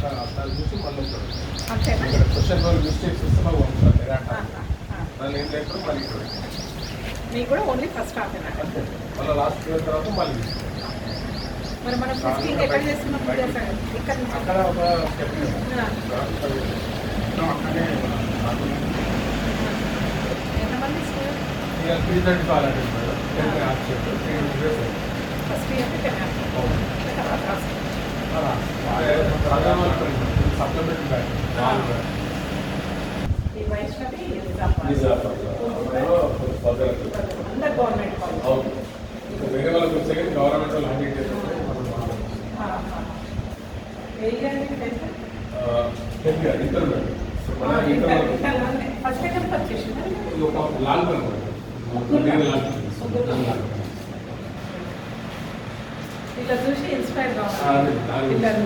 దాన్ని చూసి మళ్ళీ అంతేనా? ఇక్కడ క్వశ్చన్ పేపర్ మిస్టేక్స్ వస్తే మాకు పంపుతారు దాన్ని ఏం లేకుండా మళ్ళీ ఇక్కడ మీకు కూడా ఓన్లీ ఫస్ట్ హాఫ్ అంతే మళ్ళీ లాస్ట్ ఇయర్ తర్వాత మళ్ళీ మరి మనం టెస్టింగ్ ఎక్కడ చేస్తున్నాం ఇక్కడ నుంచి అక్కడ ఒక స్టెప్ అక్కడే ఎంతమంది స్టూడెంట్ ఇక 335 అలాంటి మేడం ఫస్ట్ ఇయర్ 10 తర్వాత సప్లిమెంటరీ బ్యాచ్ ఈ వైష్ణవి అందరు గవర్నమెంట్ కాలేజ్ వేరే వాళ్ళకి వచ్చే గవర్నమెంట్ వాళ్ళు హ్యాండిల్ చేస్తారు ఫస్ట్ అటెంప్ట్ వచ్చేసింది లాల్ ఇలా చూసి ఇన్స్పైర్ కావాలి పిల్లలు